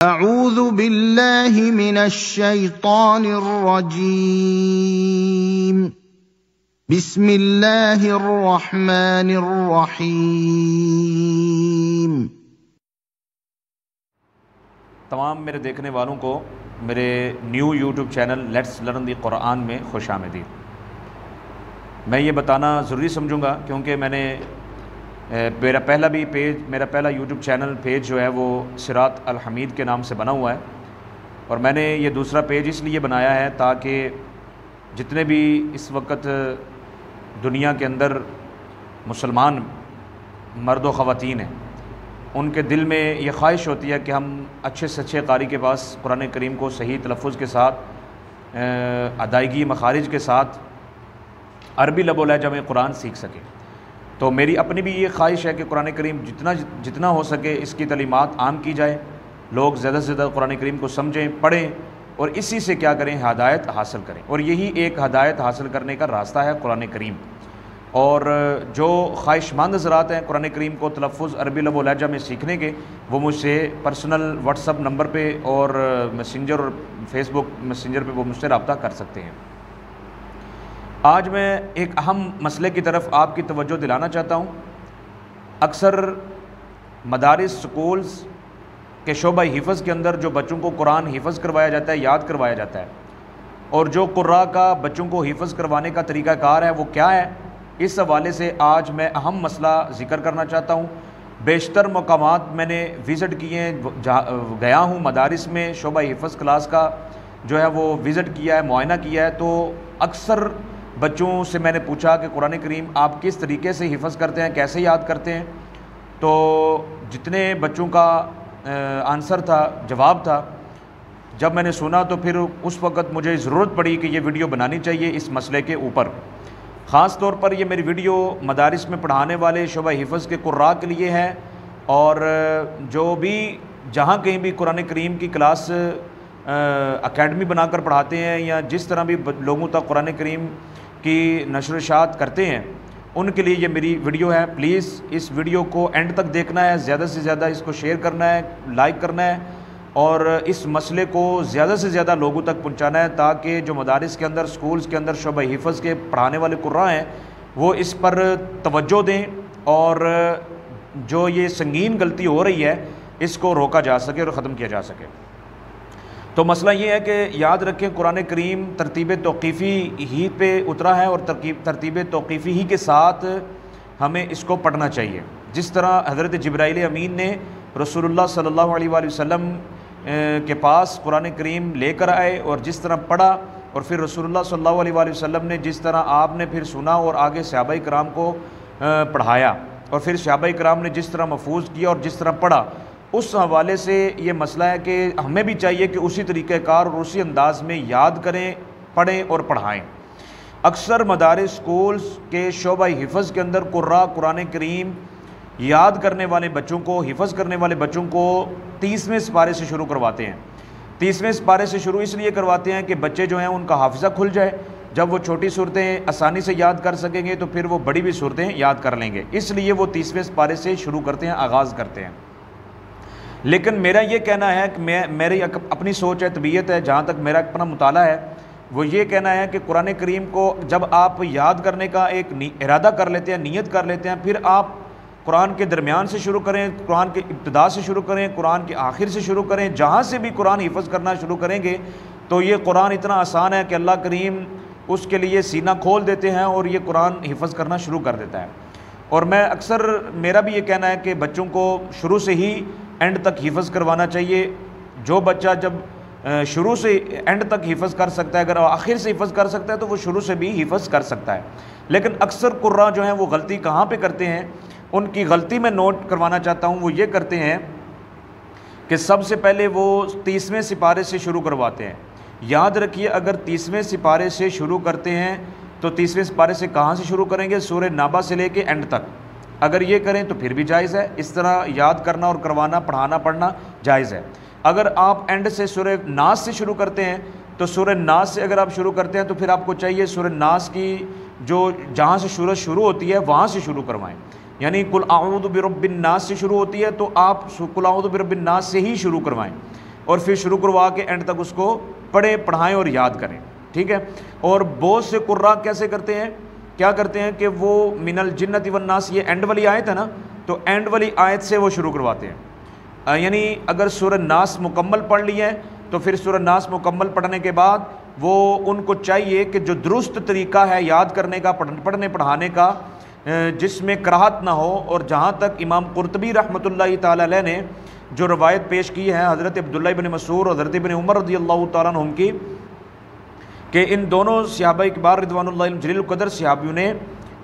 اعوذ باللہ من الشیطان الرجیم بسم اللہ الرحمن الرحیم۔ تمام میرے دیکھنے والوں کو میرے new YouTube channel let's learn the Quran میں خوش آمدید۔ میں یہ بتانا ضروری سمجھوں گا کیونکہ میں نے میرا پہلا یوٹیوب چینل پیج جو ہے وہ صراط الحمید کے نام سے بنا ہوا ہے، اور میں نے یہ دوسرا پیج اس لیے بنایا ہے تاکہ جتنے بھی اس وقت دنیا کے اندر مسلمان مرد و خواتین ہیں، ان کے دل میں یہ خواہش ہوتی ہے کہ ہم اچھے سے اچھے قاری کے پاس قرآن کریم کو صحیح تلفظ کے ساتھ، ادائیگی مخارج کے ساتھ عربی لب و لہجہ میں قرآن سیکھ سکیں۔ تو میری اپنی بھی یہ خواہش ہے کہ قرآن کریم جتنا ہو سکے اس کی تعلیمات عام کی جائے، لوگ زیادہ سے زیادہ قرآن کریم کو سمجھیں، پڑھیں، اور اسی سے کیا کریں، ہدایت حاصل کریں۔ اور یہی ایک ہدایت حاصل کرنے کا راستہ ہے قرآن کریم۔ اور جو خواہش مند حضرات ہیں قرآن کریم کو تلفظ عربی لب و لہجہ میں سیکھنے کے، وہ مجھ سے پرسنل واٹس ایپ نمبر پہ اور میسنجر اور فیس بک میسنجر پہ وہ مجھ سے رابطہ کر سکتے ہیں۔ آج میں ایک اہم مسئلے کی طرف آپ کی توجہ دلانا چاہتا ہوں۔ اکثر مدارس سکولز کے شعبہ حفظ کے اندر جو بچوں کو قرآن حفظ کروایا جاتا ہے، یاد کروایا جاتا ہے، اور جو قراء کا بچوں کو حفظ کروانے کا طریقہ کار ہے وہ کیا ہے، اس حوالے سے آج میں اہم مسئلہ ذکر کرنا چاہتا ہوں۔ بیشتر مقامات میں نے وزٹ کیے ہیں، گیا ہوں مدارس میں، شعبہ حفظ کلاس کا جو ہے وہ وزٹ کیا ہے، معائنہ کیا ہے، تو اکثر بچوں سے میں نے پوچھا کہ قرآن کریم آپ کس طریقے سے حفظ کرتے ہیں، کیسے یاد کرتے ہیں؟ تو جتنے بچوں کا آنسر تھا، جواب تھا، جب میں نے سنا تو پھر اس وقت مجھے ضرورت پڑی کہ یہ ویڈیو بنانی چاہیے اس مسئلے کے اوپر۔ خاص طور پر یہ میری ویڈیو مدارس میں پڑھانے والے شعبہ حفظ کے قراء کے لیے ہے، اور جو بھی جہاں کہیں بھی قرآن کریم کی کلاس اکیڈمی بنا کر پڑھاتے ہیں، یا جس طرح بھی لوگوں تک قرآن کریم کی نشر و اشاعت کرتے ہیں، ان کے لیے یہ میری ویڈیو ہے۔ پلیز اس ویڈیو کو اینڈ تک دیکھنا ہے، زیادہ سے زیادہ اس کو شیئر کرنا ہے، لائک کرنا ہے، اور اس مسئلے کو زیادہ سے زیادہ لوگوں تک پہنچانا ہے تاکہ جو مدارس کے اندر، سکولز کے اندر شعبہ حفظ کے پڑھانے والے قراء ہیں وہ اس پر توجہ دیں، اور جو یہ سنگین غلطی ہو رہی ہے اس کو روکا جا سکے اور ختم کیا جا سکے۔ تو مسئلہ یہ ہے کہ یاد رکھیں قرآن کریم ترتیب توقیفی ہی پہ اترا ہے، اور ترتیب توقیفی ہی کے ساتھ ہمیں اس کو پڑھنا چاہیے۔ جس طرح حضرت جبرائیل امین نے رسول اللہ صلی اللہ علیہ وآلہ وسلم کے پاس قرآن کریم لے کر آئے، اور جس طرح پڑھا، اور پھر رسول اللہ صلی اللہ علیہ وآلہ وسلم نے جس طرح آپ نے پھر سنا اور آگے صحابہ کرام کو پڑھایا، اور پھر صحابہ کرام نے جس طرح محفوظ کیا اور جس طرح پڑھا، اس حوالے سے یہ مسئلہ ہے کہ ہمیں بھی چاہیے کہ اسی طریقہ کار اور اسی انداز میں یاد کریں، پڑھیں اور پڑھائیں۔ اکثر مدارس سکولز کے شعبہ حفظ کے اندر قراء قرآن کریم یاد کرنے والے بچوں کو، حفظ کرنے والے بچوں کو 30ویں سپارے سے شروع کرواتے ہیں۔ 30ویں سپارے سے شروع اس لیے کرواتے ہیں کہ بچے جو ہیں ان کا حافظہ کھل جائے، جب وہ چھوٹی صورتیں آسانی سے یاد کر سکیں گے تو پھر وہ بڑی بھی صورتیں یاد کر لیں گے، اس لیے وہ 30ویں سپارے سے شروع کرتے ہیں، آغاز کرتے ہیں۔ لیکن میرا یہ کہنا ہے کہ میری اپنی سوچ ہے، طبیعت ہے، جہاں تک میرا اپنا مطالعہ ہے، وہ یہ کہنا ہے کہ قرآن کریم کو جب آپ یاد کرنے کا ایک ارادہ کر لیتے ہیں، نیت کر لیتے ہیں، پھر آپ قرآن کے درمیان سے شروع کریں، قرآن کے ابتدا سے شروع کریں، قرآن کے آخر سے شروع کریں، جہاں سے بھی قرآن حفظ کرنا شروع کریں گے تو یہ قرآن اتنا آسان ہے کہ اللہ کریم اس کے لیے سینہ کھول دیتے ہیں اور یہ قرآن حفظ کرنا شروع کر دیتا ہے۔ اور میں اکثر میرا بھی یہ کہنا ہے کہ بچوں کو شروع سے ہی اینڈ تک حفظ کروانا چاہیے۔ جو بچہ جب شروع سے اینڈ تک حفظ کر سکتا ہے، اگر آخر سے حفظ کر سکتا ہے تو وہ شروع سے بھی حفظ کر سکتا ہے۔ لیکن اکثر قراء جو ہیں وہ غلطی کہاں پہ کرتے ہیں، ان کی غلطی میں نوٹ کروانا چاہتا ہوں، وہ یہ کرتے ہیں کہ سب سے پہلے وہ 30ویں سپارے سے شروع کرواتے ہیں۔ یاد رکھیے اگر 30ویں سپارے سے شروع کرتے ہیں تو 30ویں سپارے سے کہاں سے شروع کریں گے؟ سورہ نابہ سے لے کے اینڈ تک۔ اگر یہ کریں تو پھر بھی جائز ہے، اس طرح یاد کرنا اور کروانا، پڑھانا پڑھنا جائز ہے۔ اگر آپ اینڈ سے سورہ ناس سے شروع کرتے ہیں تو سورہ ناس سے اگر آپ شروع کرتے ہیں تو پھر آپ کو چاہیے سورہ ناس کی جو جہاں سے سورج شروع ہوتی ہے وہاں سے شروع کروائیں۔ یعنی قل اعوذ برب الناس سے شروع ہوتی ہے تو آپ قل اعوذ برب الناس سے ہی شروع کروائیں۔ اور پھر شروع کروا کے اینڈ تک اس کو پڑھیں پڑھائیں اور یاد کریں، ٹھیک ہے۔ اور بہت سے قراء کیسے کرتے ہیں، کیا کرتے ہیں کہ وہ من الجنۃ والناس، یہ اینڈ والی آیت ہے نا، تو اینڈ والی آیت سے وہ شروع کرواتے ہیں، یعنی اگر سورہ ناس مکمل پڑھ لی ہے تو پھر سورہ ناس مکمل پڑھنے کے بعد وہ ان کو چاہیے کہ جو درست طریقہ ہے یاد کرنے کا، پڑھنے پڑھانے کا، جس میں کراہت نہ ہو، اور جہاں تک امام قرطبی رحمۃ اللہ تعالی علیہ نے جو روایت پیش کی ہے حضرت عبداللہ ابن مسعود اور حضرت ابن عمر رضی اللہ تعالیٰ عنہم کی، کہ ان دونوں صحابہ کبار رضوان اللہ علیہم جلیل القدر صحابیوں نے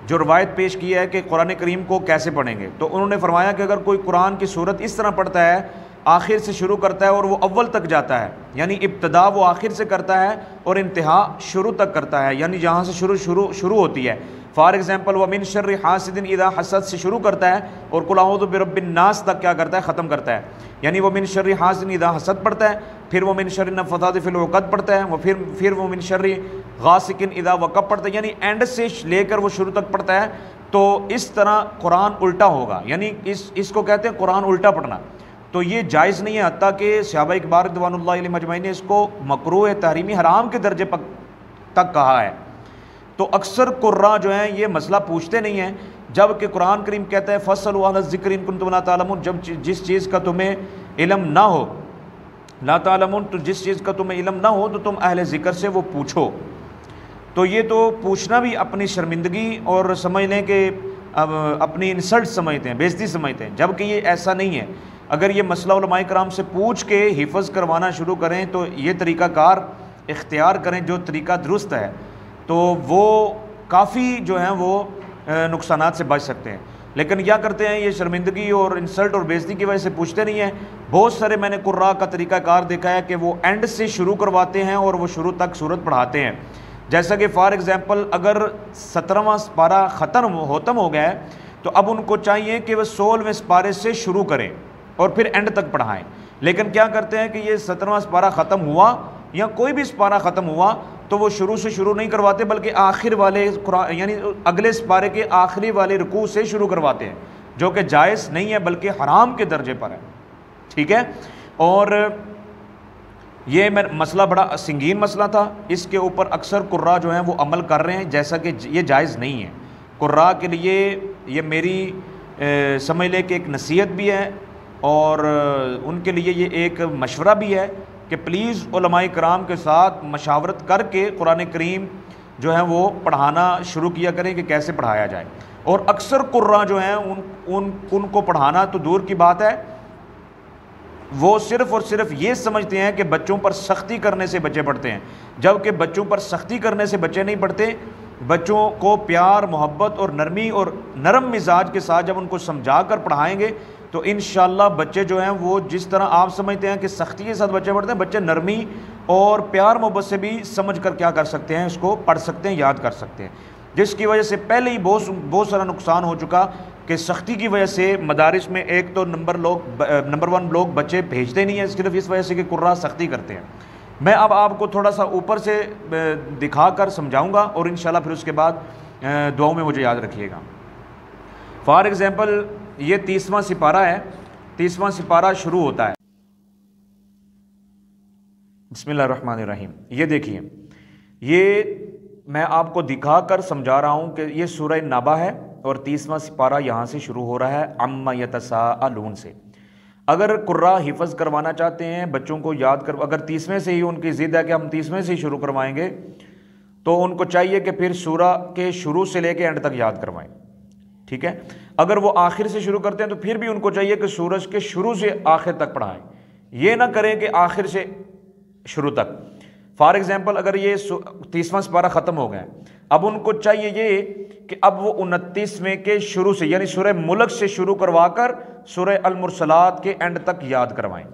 جو روایت پیش کی ہے کہ قرآن کریم کو کیسے پڑھیں گے، تو انہوں نے فرمایا کہ اگر کوئی قرآن کی صورت اس طرح پڑھتا ہے، آخر سے شروع کرتا ہے اور وہ اول تک جاتا ہے، یعنی ابتدا وہ آخر سے کرتا ہے اور انتہا شروع تک کرتا ہے، یعنی جہاں سے شروع ہوتی ہے، فار ایگزامپل وَمِن شَرِّ حَاسِدٍ اِذَا حَسَد سے شروع کرتا ہے اور قُلْ اَعُوذُ بِرَبِّ النَّاسِ تک کیا کرتا ہے، ختم کرتا ہے، یعنی وَمِن شَرِّ حَاسِدٍ اِذَا حَسَد پڑھتا ہے، پھر وَمِن شَرِّ النَّفَّاثَاتِ فِی الْعُقَدِ پڑھتا ہے، پھر وَمِن شَرِّ غَاسِقٍ اِذَا وَقَبَ پڑھتا ہے، یعنی اینڈ سے لے کر وہ شروع تک پڑھتا ہے۔ تو اس طرح قرآن الٹا ہوگا، یعنی اس کو کہتے ہیں قرآن الٹا پڑھنا، تو یہ جائز نہیں ہے، حتیٰ کہ صحابہ اکبار رضوان اللہ علیہم اجمعین نے اس کو مکروہ تحریمی حرام کے درجے تک کہا ہے۔ تو اکثر قراء جو ہیں یہ مسئلہ پوچھتے نہیں ہیں، جب کہ قرآن کریم کہتا ہے فَاسْأَلُوا أَهْلَ الذِّكْرِ إِن كُنتُمْ لَا تَعْلَمُونَ، جب جس چیز کا تمہیں علم نہ ہو، لا تعلمون، تو جس چیز کا تمہیں علم نہ ہو تو تم اہل ذکر سے وہ پوچھو۔ تو یہ تو پوچھنا بھی اپنی شرمندگی اور سمجھ لیں کہ اپنی انسلٹ سمجھتے ہیں، بے عزتی سمجھتے ہیں، جبکہ یہ ایسا نہیں ہے۔ اگر یہ مسئلہ علماء کرام سے پوچھ کے حفظ کروانا شروع کریں تو یہ طریقہ کار اختیار کریں جو طریقہ درست ہے، تو وہ کافی جو ہیں وہ نقصانات سے بچ سکتے ہیں۔ لیکن کیا کرتے ہیں، یہ شرمندگی اور انسلٹ اور بے عزتی کی وجہ سے پوچھتے نہیں ہیں۔ بہت سارے میں نے قراء کا طریقہ کار دیکھا ہے کہ وہ اینڈ سے شروع کرواتے ہیں اور وہ شروع تک سورت پڑھاتے ہیں، جیسا کہ فار ایگزامپل اگر 17واں سپارہ ختم ہو گیا ہے تو اب ان کو چاہیے کہ وہ 16ویں سپارے سے شروع کریں اور پھر اینڈ تک پڑھائیں، لیکن کیا کرتے ہیں کہ یہ 17واں سپارہ ختم ہوا یا کوئی بھی سپارہ ختم ہوا تو وہ شروع سے شروع نہیں کرواتے، بلکہ آخر والے یعنی اگلے سپارے کے آخری والے رکوع سے شروع کرواتے ہیں، جو کہ جائز نہیں ہے بلکہ حرام کے درجے پر ہے، ٹھیک ہے۔ اور یہ مسئلہ بڑا سنگین مسئلہ تھا، اس کے اوپر اکثر قراء جو ہیں وہ عمل کر رہے ہیں، جیسا کہ یہ جائز نہیں ہے۔ قراء کے لیے یہ میری سمجھ لے کہ ایک نصیحت بھی ہے اور ان کے لیے یہ ایک مشورہ بھی ہے کہ پلیز علماء کرام کے ساتھ مشاورت کر کے قرآن کریم جو ہے وہ پڑھانا شروع کیا کریں کہ کیسے پڑھایا جائے۔ اور اکثر قراء جو ہیں ان کو پڑھانا تو دور کی بات ہے، وہ صرف اور صرف یہ سمجھتے ہیں کہ بچوں پر سختی کرنے سے بچے پڑھتے ہیں، جبکہ بچوں پر سختی کرنے سے بچے نہیں پڑھتے۔ بچوں کو پیار، محبت اور نرمی اور نرم مزاج کے ساتھ جب ان کو سمجھا کر پڑھائیں گے تو انشاءاللہ بچے جو ہیں وہ جس طرح آپ سمجھتے ہیں کہ سختی کے ساتھ بچے پڑھتے ہیں، بچے نرمی اور پیار محبت سے بھی سمجھ کر کیا کر سکتے ہیں، اس کو پڑھ سکتے ہیں، یاد کر سکتے ہیں، جس کی وجہ سے پہلے ہی بہت سارا نقصان ہو چکا کہ سختی کی وجہ سے مدارس میں ایک تو نمبر 1 لوگ بچے بھیجتے نہیں ہیں، صرف اس وجہ سے کہ قراء سختی کرتے ہیں۔ میں اب آپ کو تھوڑا سا اوپر سے دکھا کر سمجھاؤں گا اور انشاءاللہ پھر اس کے بعد دعاؤں میں مجھے یاد رکھیے گا۔ فار ایگزامپل یہ 30واں سپارہ ہے، 30واں سپارہ شروع ہوتا ہے بسم اللہ الرحمن الرحیم۔ یہ دیکھیے، یہ میں آپ کو دکھا کر سمجھا رہا ہوں کہ یہ سورہ نبا ہے اور 30واں سپارہ یہاں سے شروع ہو رہا ہے عما یتساءلون سے۔ اگر قراء حفظ کروانا چاہتے ہیں بچوں کو یاد اگر 30ویں سے ہی ان کی ضد ہے کہ ہم 30ویں سے ہی شروع کروائیں گے تو ان کو چاہیے کہ پھر سورہ کے شروع سے لے کے اینڈ تک یاد کروائیں، ٹھیک ہے۔ اگر وہ آخر سے شروع کرتے ہیں تو پھر بھی ان کو چاہیے کہ سورج کے شروع سے آخر تک پڑھائیں، یہ نہ کریں کہ آخر سے شروع تک۔ فار ایگزامپل اگر یہ 30واں سپارہ ختم ہو گیا، اب ان کو چاہیے یہ کہ اب وہ 29ویں کے شروع سے یعنی سورہ ملک سے شروع کروا کر سورہ المرسلات کے اینڈ تک یاد کروائیں،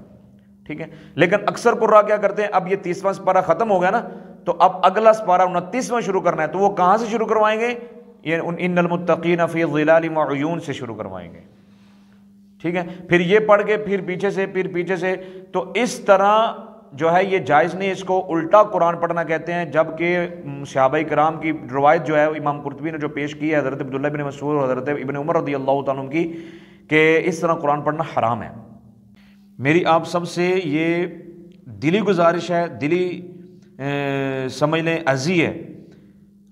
ٹھیک ہے۔ لیکن اکثر قراء کیا کرتے ہیں، اب یہ 30واں سپارہ ختم ہو گیا نا تو اب اگلا سپارہ 29واں شروع کرنا ہے، تو وہ کہاں سے شروع کروائیں گے، یہ ان المتقین فی ظلال وعیون سے شروع کروائیں گے، ٹھیک ہے۔ پھر یہ پڑھ کے پھر پیچھے سے تو اس طرح جو ہے یہ جائز نہیں، اس کو الٹا قرآن پڑھنا کہتے ہیں، جبکہ صحابہ کرام کی روایت جو ہے امام قرطبی نے جو پیش کی ہے حضرت عبداللہ بن مسعود اور حضرت ابن عمر رضی اللہ تعالیٰ عنہ کی، کہ اس طرح قرآن پڑھنا حرام ہے۔ میری آپ سب سے یہ دلی گزارش ہے، دلی سمجھ لیں عرضی ہے،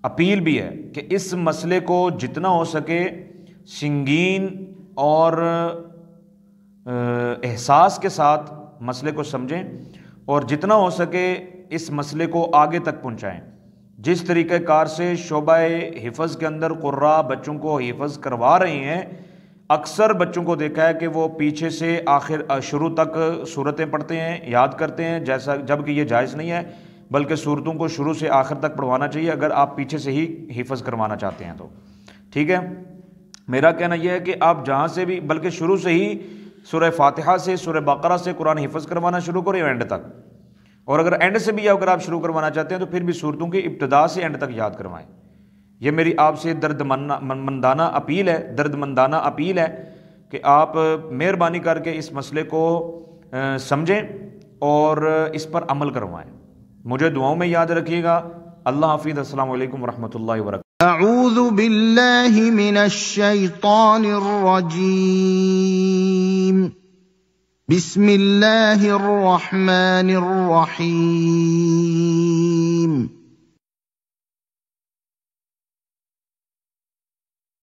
اپیل بھی ہے کہ اس مسئلے کو جتنا ہو سکے سنگین اور احساس کے ساتھ مسئلے کو سمجھیں اور جتنا ہو سکے اس مسئلے کو آگے تک پہنچائیں۔ جس طریقہ کار سے شعبہ حفظ کے اندر قراء بچوں کو حفظ کروا رہے ہیں، اکثر بچوں کو دیکھا ہے کہ وہ پیچھے سے آخر شروع تک صورتیں پڑھتے ہیں، یاد کرتے ہیں، جیسا جب کہ یہ جائز نہیں ہے، بلکہ صورتوں کو شروع سے آخر تک پڑھوانا چاہیے اگر آپ پیچھے سے ہی حفظ کروانا چاہتے ہیں تو ٹھیک ہے۔ میرا کہنا یہ ہے کہ آپ جہاں سے بھی، بلکہ شروع سے ہی سورہ فاتحہ سے، سورہ بقرہ سے قرآن حفظ کروانا شروع کریں اینڈ تک، اور اگر اینڈ سے بھی اگر آپ شروع کروانا چاہتے ہیں تو پھر بھی صورتوں کی ابتدا سے اینڈ تک یاد کروائیں۔ یہ میری آپ سے دردمندانہ اپیل ہے کہ آپ مہربانی کر کے اس مسئلے کو سمجھیں اور اس پر عمل کروائیں۔ مجھے دعاؤں میں یاد رکھیے گا۔ اللہ حافظ۔ السلام علیکم ورحمۃ اللہ وبرکاتہ۔ اعوذ باللہ من الشیطان الرجیم، بسم اللہ الرحمن الرحیم۔